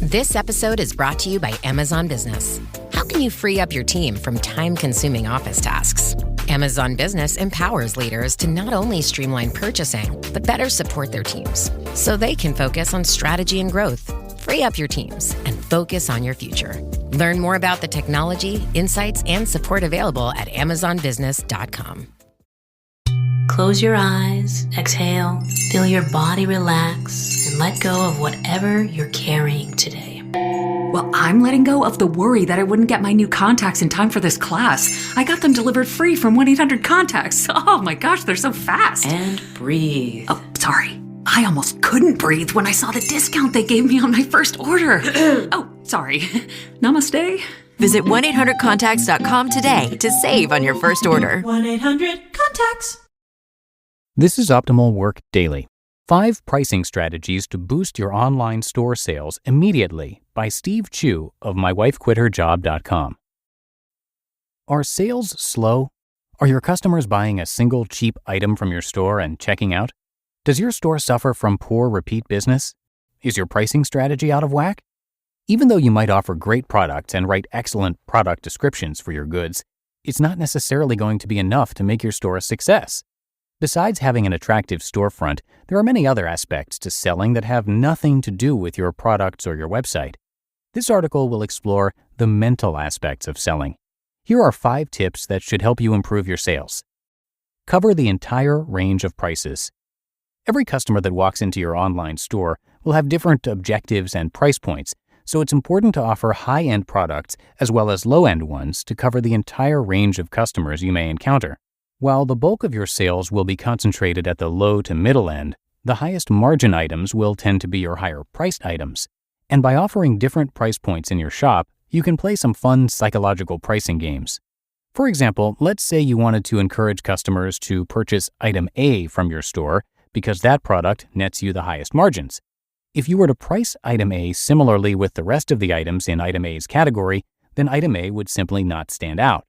This episode is brought to you by Amazon Business. How can you free up your team from time-consuming office tasks? Amazon Business empowers leaders to not only streamline purchasing, but better support their teams so they can focus on strategy and growth. Free up your teams and focus on your future. Learn more about the technology, insights, and support available at amazonbusiness.com. Close your eyes, exhale, feel your body relax, and let go of whatever you're carrying today. Well, I'm letting go of the worry that I wouldn't get my new contacts in time for this class. I got them delivered free from 1-800-CONTACTS. Oh my gosh, they're so fast. And breathe. Oh, sorry. I almost couldn't breathe when I saw the discount they gave me on my first order. Oh, sorry. Namaste. Visit 1-800-CONTACTS.com today to save on your first order. 1-800-CONTACTS. This is Optimal Work Daily. 5 pricing strategies to boost your online store sales immediately by Steve Chou of mywifequitherjob.com. Are sales slow? Are your customers buying a single cheap item from your store and checking out? Does your store suffer from poor repeat business? Is your pricing strategy out of whack? Even though you might offer great products and write excellent product descriptions for your goods, it's not necessarily going to be enough to make your store a success. Besides having an attractive storefront, there are many other aspects to selling that have nothing to do with your products or your website. This article will explore the mental aspects of selling. Here are 5 tips that should help you improve your sales. Cover the entire range of prices. Every customer that walks into your online store will have different objectives and price points, so it's important to offer high-end products as well as low-end ones to cover the entire range of customers you may encounter. While the bulk of your sales will be concentrated at the low to middle end, the highest margin items will tend to be your higher priced items. And by offering different price points in your shop, you can play some fun psychological pricing games. For example, let's say you wanted to encourage customers to purchase item A from your store because that product nets you the highest margins. If you were to price item A similarly with the rest of the items in item A's category, then item A would simply not stand out.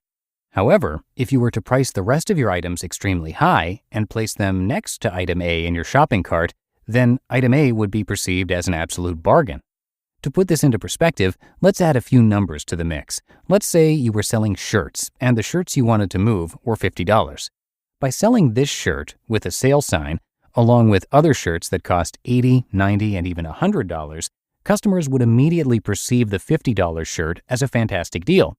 However, if you were to price the rest of your items extremely high and place them next to item A in your shopping cart, then item A would be perceived as an absolute bargain. To put this into perspective, let's add a few numbers to the mix. Let's say you were selling shirts, and the shirts you wanted to move were $50. By selling this shirt with a sale sign, along with other shirts that cost $80, $90, and even $100, customers would immediately perceive the $50 shirt as a fantastic deal.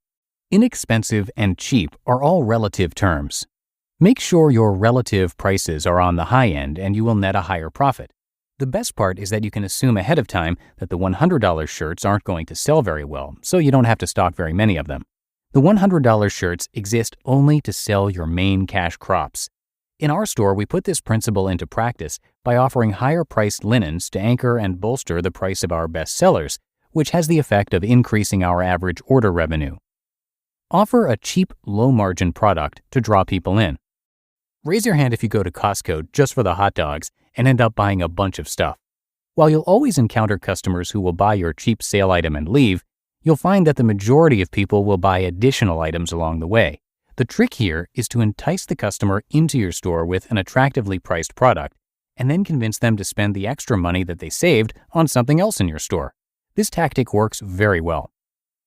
Inexpensive and cheap are all relative terms. Make sure your relative prices are on the high end and you will net a higher profit. The best part is that you can assume ahead of time that the $100 shirts aren't going to sell very well, so you don't have to stock very many of them. The $100 shirts exist only to sell your main cash crops. In our store, we put this principle into practice by offering higher-priced linens to anchor and bolster the price of our best sellers, which has the effect of increasing our average order revenue. Offer a cheap, low-margin product to draw people in. Raise your hand if you go to Costco just for the hot dogs and end up buying a bunch of stuff. While you'll always encounter customers who will buy your cheap sale item and leave, you'll find that the majority of people will buy additional items along the way. The trick here is to entice the customer into your store with an attractively priced product and then convince them to spend the extra money that they saved on something else in your store. This tactic works very well.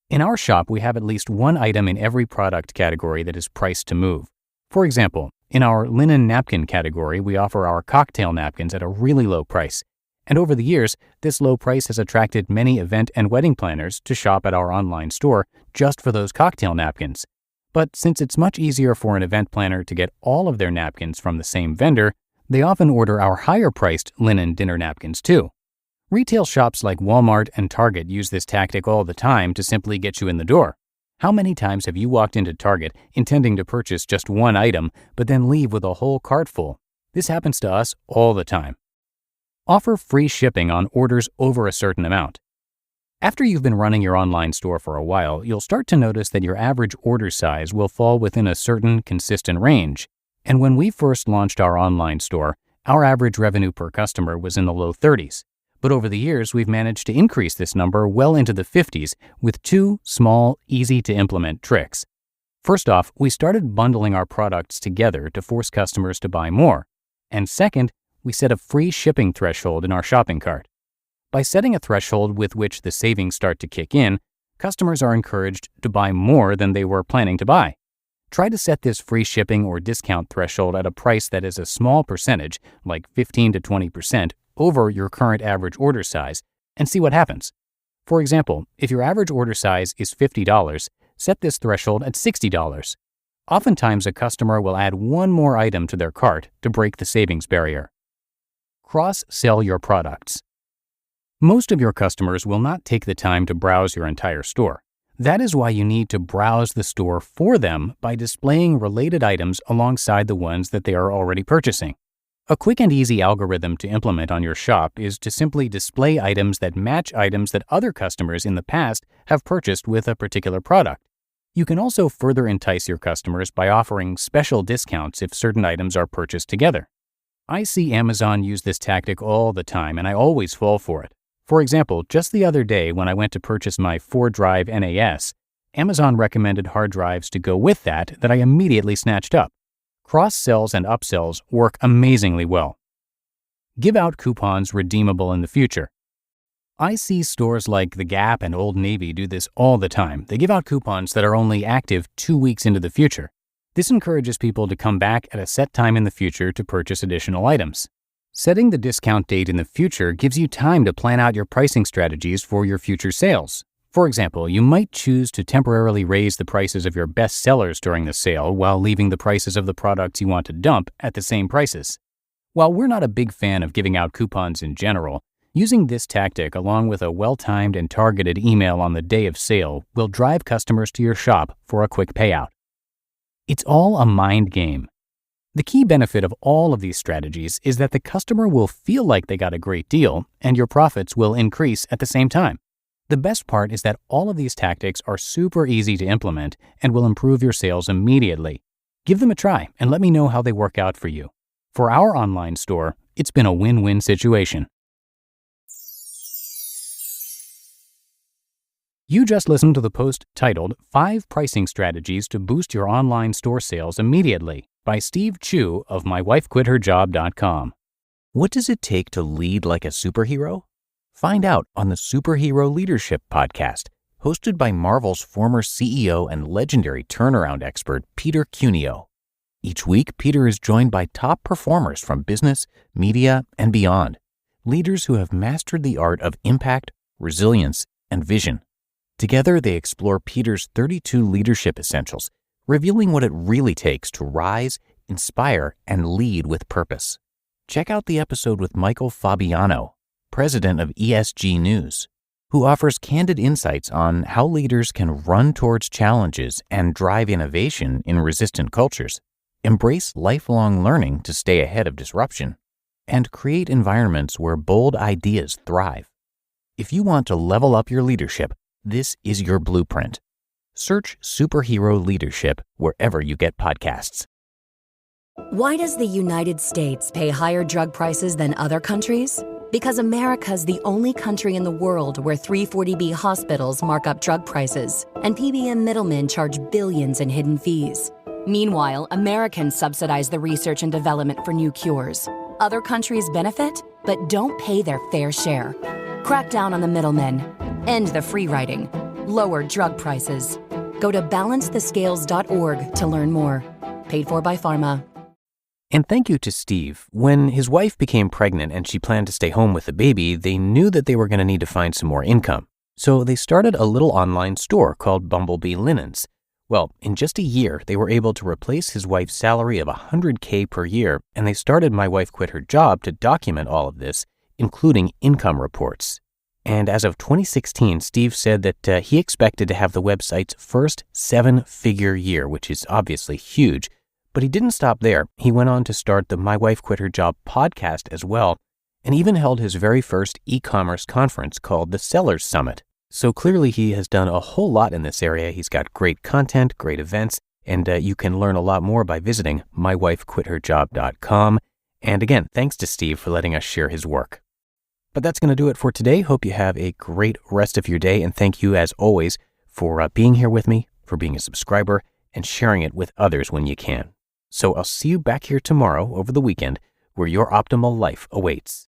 In our shop, we have at least one item in every product category that is priced to move. For example, in our linen napkin category, we offer our cocktail napkins at a really low price. And over the years, this low price has attracted many event and wedding planners to shop at our online store just for those cocktail napkins. But since it's much easier for an event planner to get all of their napkins from the same vendor, they often order our higher-priced linen dinner napkins too. Retail shops like Walmart and Target use this tactic all the time to simply get you in the door. How many times have you walked into Target intending to purchase just one item, but then leave with a whole cart full? This happens to us all the time. Offer free shipping on orders over a certain amount. After you've been running your online store for a while, you'll start to notice that your average order size will fall within a certain consistent range. And when we first launched our online store, our average revenue per customer was in the low 30s. But over the years, we've managed to increase this number well into the 50s with 2 small, easy-to-implement tricks. First off, we started bundling our products together to force customers to buy more. And second, we set a free shipping threshold in our shopping cart. By setting a threshold with which the savings start to kick in, customers are encouraged to buy more than they were planning to buy. Try to set this free shipping or discount threshold at a price that is a small percentage, like 15 to 20%, over your current average order size, and see what happens. For example, if your average order size is $50, set this threshold at $60. Oftentimes, a customer will add one more item to their cart to break the savings barrier. Cross-sell your products. Most of your customers will not take the time to browse your entire store. That is why you need to browse the store for them by displaying related items alongside the ones that they are already purchasing. A quick and easy algorithm to implement on your shop is to simply display items that match items that other customers in the past have purchased with a particular product. You can also further entice your customers by offering special discounts if certain items are purchased together. I see Amazon use this tactic all the time, and I always fall for it. For example, just the other day when I went to purchase my 4-drive NAS, Amazon recommended hard drives to go with that I immediately snatched up. Cross-sells and upsells work amazingly well. Give out coupons redeemable in the future. I see stores like The Gap and Old Navy do this all the time. They give out coupons that are only active 2 weeks into the future. This encourages people to come back at a set time in the future to purchase additional items. Setting the discount date in the future gives you time to plan out your pricing strategies for your future sales. For example, you might choose to temporarily raise the prices of your best sellers during the sale while leaving the prices of the products you want to dump at the same prices. While we're not a big fan of giving out coupons in general, using this tactic along with a well-timed and targeted email on the day of sale will drive customers to your shop for a quick payout. It's all a mind game. The key benefit of all of these strategies is that the customer will feel like they got a great deal and your profits will increase at the same time. The best part is that all of these tactics are super easy to implement and will improve your sales immediately. Give them a try and let me know how they work out for you. For our online store, it's been a win-win situation. You just listened to the post titled 5 Pricing Strategies to Boost Your Online Store Sales Immediately by Steve Chou of mywifequitherjob.com. What does it take to lead like a superhero? Find out on the Superhero Leadership Podcast, hosted by Marvel's former CEO and legendary turnaround expert, Peter Cuneo. Each week, Peter is joined by top performers from business, media, and beyond, leaders who have mastered the art of impact, resilience, and vision. Together, they explore Peter's 32 leadership essentials, revealing what it really takes to rise, inspire, and lead with purpose. Check out the episode with Michael Fabiano, president of ESG News, who offers candid insights on how leaders can run towards challenges and drive innovation in resistant cultures, embrace lifelong learning to stay ahead of disruption, and create environments where bold ideas thrive. If you want to level up your leadership, this is your blueprint. Search Superhero Leadership wherever you get podcasts. Why does the United States pay higher drug prices than other countries? Because America's the only country in the world where 340B hospitals mark up drug prices and PBM middlemen charge billions in hidden fees. Meanwhile, Americans subsidize the research and development for new cures. Other countries benefit, but don't pay their fair share. Crack down on the middlemen. End the free riding. Lower drug prices. Go to balancethescales.org to learn more. Paid for by Pharma. And thank you to Steve. When his wife became pregnant and she planned to stay home with the baby, they knew that they were going to need to find some more income. So they started a little online store called Bumblebee Linens. Well, in just a year, they were able to replace his wife's salary of $100K per year, and they started My Wife Quit Her Job to document all of this, including income reports. And as of 2016, Steve said that he expected to have the website's first 7-figure year, which is obviously huge. But he didn't stop there. He went on to start the My Wife Quit Her Job podcast as well, and even held his very first e-commerce conference called the Sellers Summit. So clearly he has done a whole lot in this area. He's got great content, great events, and you can learn a lot more by visiting mywifequitherjob.com. And again, thanks to Steve for letting us share his work. But that's going to do it for today. Hope you have a great rest of your day, and thank you as always for being here with me, for being a subscriber, and sharing it with others when you can. So I'll see you back here tomorrow over the weekend where your optimal life awaits.